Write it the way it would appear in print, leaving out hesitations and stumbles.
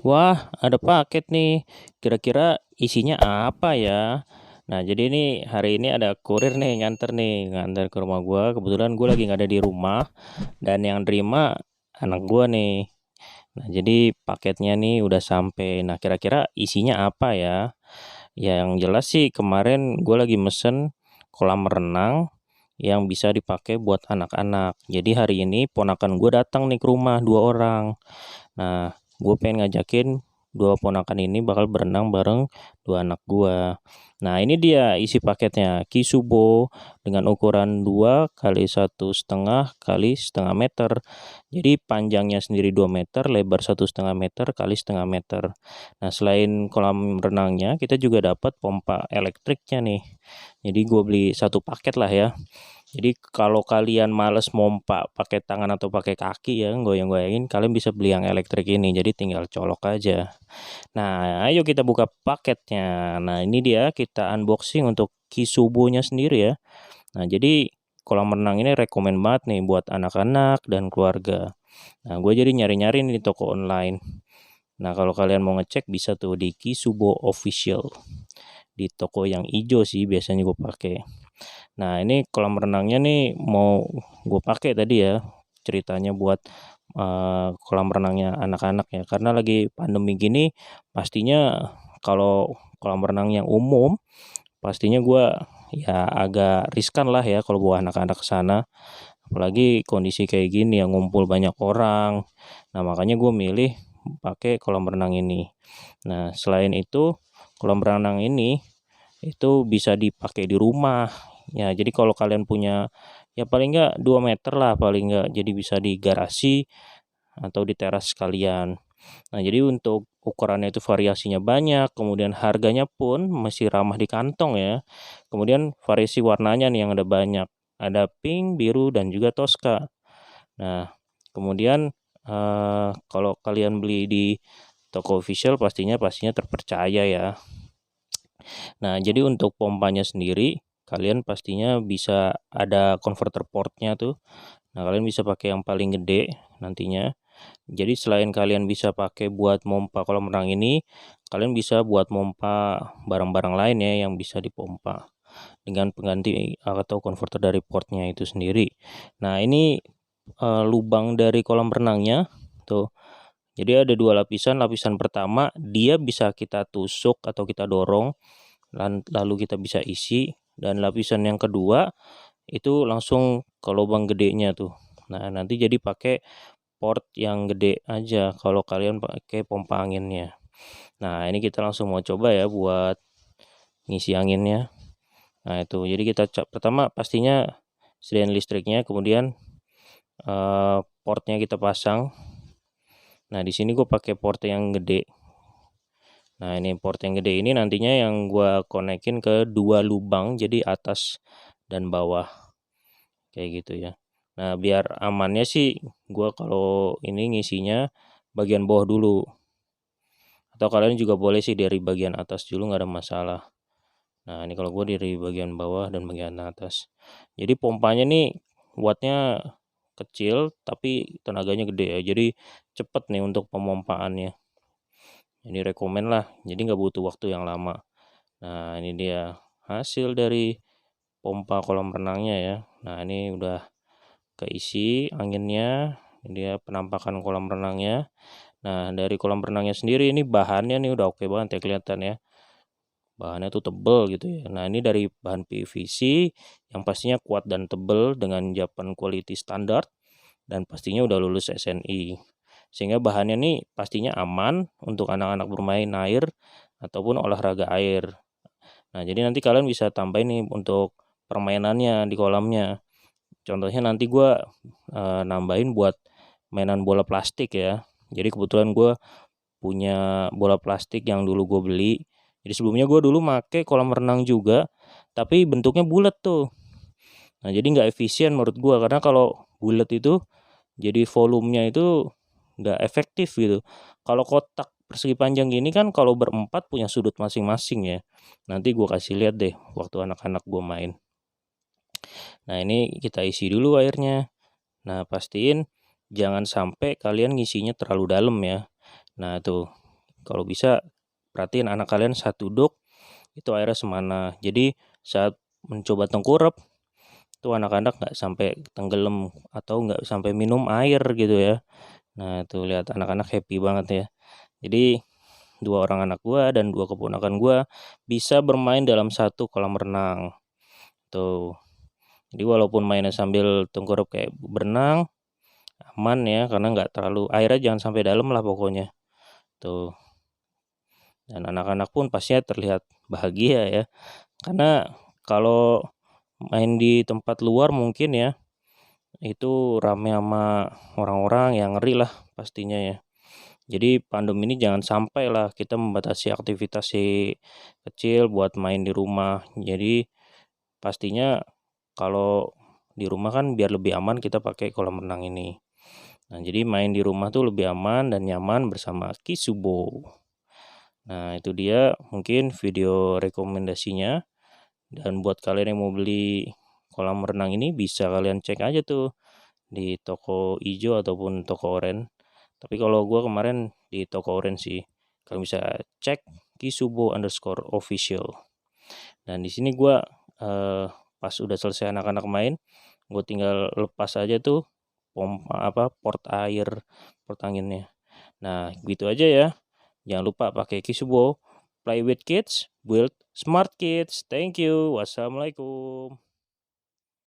Wah, ada paket nih. Kira-kira isinya apa ya? Nah, jadi ini hari ini ada kurir nih nganter ke rumah gua. Kebetulan gua lagi nggak ada di rumah dan yang terima anak gua nih. Nah, jadi paketnya nih udah sampai. Nah, kira-kira isinya apa ya? Yang jelas sih kemarin gua lagi mesen kolam renang yang bisa dipakai buat anak-anak. Jadi hari ini ponakan gua datang nih ke rumah 2 orang. Nah, gue pengen ngajakin 2 ponakan ini bakal berenang bareng 2 anak gua. Nah, ini dia isi paketnya. Kisubo dengan ukuran 2 x 1,5 x 1,5 meter. Jadi panjangnya sendiri 2 meter, lebar 1,5 meter kali 1,5 meter. Nah, selain kolam renangnya, kita juga dapat pompa elektriknya nih. Jadi gue beli satu paket lah ya. Jadi kalau kalian males mompa pakai tangan atau pakai kaki ya, goyang-goyangin, kalian bisa beli yang elektrik ini. Jadi tinggal colok aja. Nah, ayo kita buka paketnya. Nah, ini dia kita unboxing untuk Kisubonya sendiri ya. Nah, jadi kolam renang ini rekomen banget nih buat anak-anak dan keluarga. Nah, gue jadi nyari-nyari nih di toko online. Nah, kalau kalian mau ngecek bisa tuh di Kisubo Official. Di toko yang hijau sih biasanya gue pakai. Nah, ini kolam renangnya nih mau gue pakai tadi ya, ceritanya buat kolam renangnya anak-anak ya, karena lagi pandemi gini pastinya kalau kolam renang yang umum pastinya gue ya agak riskan lah ya kalau bawa anak-anak ke sana, apalagi kondisi kayak gini yang ngumpul banyak orang. Nah, makanya gue milih pakai kolam renang ini. Nah, selain itu kolam renang ini itu bisa dipakai di rumah. Ya, jadi kalau kalian punya ya paling enggak 2 meter lah paling enggak, jadi bisa di garasi atau di teras sekalian. Nah, jadi untuk ukurannya itu variasinya banyak, kemudian harganya pun masih ramah di kantong ya. Kemudian variasi warnanya nih yang ada banyak. Ada pink, biru, dan juga toska. Nah, kemudian kalau kalian beli di toko official pastinya terpercaya ya. Nah, jadi untuk pompanya sendiri, kalian pastinya bisa ada converter portnya tuh. Nah, kalian bisa pakai yang paling gede nantinya. Jadi selain kalian bisa pakai buat mompa kolam renang ini, kalian bisa buat mompa barang-barang lain ya yang bisa dipompa dengan pengganti atau converter dari portnya itu sendiri. Nah, ini lubang dari kolam renangnya tuh. Jadi ada 2 lapisan. Lapisan pertama dia bisa kita tusuk atau kita dorong, lalu kita bisa isi, dan lapisan yang kedua itu langsung ke lubang gedenya tuh. Nah, nanti jadi pakai port yang gede aja kalau kalian pakai pompa anginnya. Nah, ini kita langsung mau coba ya buat ngisi anginnya. Nah, itu jadi kita pertama pastinya sediain listriknya, kemudian portnya kita pasang. Nah, di sini gue pakai port yang gede. Nah, ini port yang gede ini nantinya yang gue konekin ke 2 lubang, jadi atas dan bawah kayak gitu ya. Nah, biar amannya sih gue kalau ini ngisinya bagian bawah dulu, atau kalian juga boleh sih dari bagian atas dulu, nggak ada masalah. Nah, ini kalau gue dari bagian bawah dan bagian atas. Jadi pompanya nih wattnya kecil tapi tenaganya gede ya, jadi cepet nih untuk pemompaannya. Jadi rekomen lah, jadi nggak butuh waktu yang lama. Nah, ini dia hasil dari pompa kolam renangnya ya. Nah, ini udah keisi anginnya. Ini dia penampakan kolam renangnya. Nah, dari kolam renangnya sendiri ini bahannya nih udah oke banget ya kelihatan ya. Bahannya tuh tebel gitu ya. Nah, ini dari bahan PVC yang pastinya kuat dan tebel dengan Japan Quality Standard dan pastinya udah lulus SNI. Sehingga bahannya nih pastinya aman untuk anak-anak bermain air ataupun olahraga air. Nah, jadi nanti kalian bisa tambahin nih untuk permainannya di kolamnya. Contohnya nanti gue nambahin buat mainan bola plastik ya. Jadi kebetulan gue punya bola plastik yang dulu gue beli. Jadi sebelumnya gue dulu make kolam renang juga, tapi bentuknya bulat tuh. Nah, jadi nggak efisien menurut gue, karena kalau bulat itu jadi volumenya itu nggak efektif gitu. Kalau kotak persegi panjang gini kan kalau berempat punya sudut masing-masing ya. Nanti gue kasih lihat deh waktu anak-anak gue main. Nah, ini kita isi dulu airnya. Nah, pastiin jangan sampai kalian ngisinya terlalu dalam ya. Nah, tuh kalau bisa perhatiin anak kalian saat duduk itu airnya semana. Jadi saat mencoba tengkurap tuh anak-anak nggak sampai tenggelam atau nggak sampai minum air gitu ya. Nah tuh lihat anak-anak happy banget ya. Jadi dua orang anak gua dan dua keponakan gua bisa bermain dalam satu kolam renang. Tuh. Jadi walaupun mainnya sambil tengkurap kayak berenang, aman ya karena nggak terlalu airnya jangan sampai dalam lah pokoknya. Tuh. Dan anak-anak pun pastinya terlihat bahagia ya. Karena kalau main di tempat luar mungkin ya itu rame sama orang-orang yang ngeri lah pastinya ya. Jadi pandemi ini jangan sampai lah kita membatasi aktivitas si kecil buat main di rumah. Jadi pastinya kalau di rumah kan biar lebih aman kita pakai kolam renang ini. Nah, jadi main di rumah tuh lebih aman dan nyaman bersama Kisubo. Nah, itu dia mungkin video rekomendasinya. Dan buat kalian yang mau beli kolam renang ini bisa kalian cek aja tuh di toko ijo ataupun toko oren. Tapi kalau gue kemarin di toko oren sih. Kalian bisa cek kisubo_official. Dan di sini gue pas udah selesai anak-anak main, gue tinggal lepas aja tuh port anginnya. Nah, gitu aja ya. Jangan lupa pakai Kisubo. Play with kids, build smart kids. Thank you. Wassalamualaikum.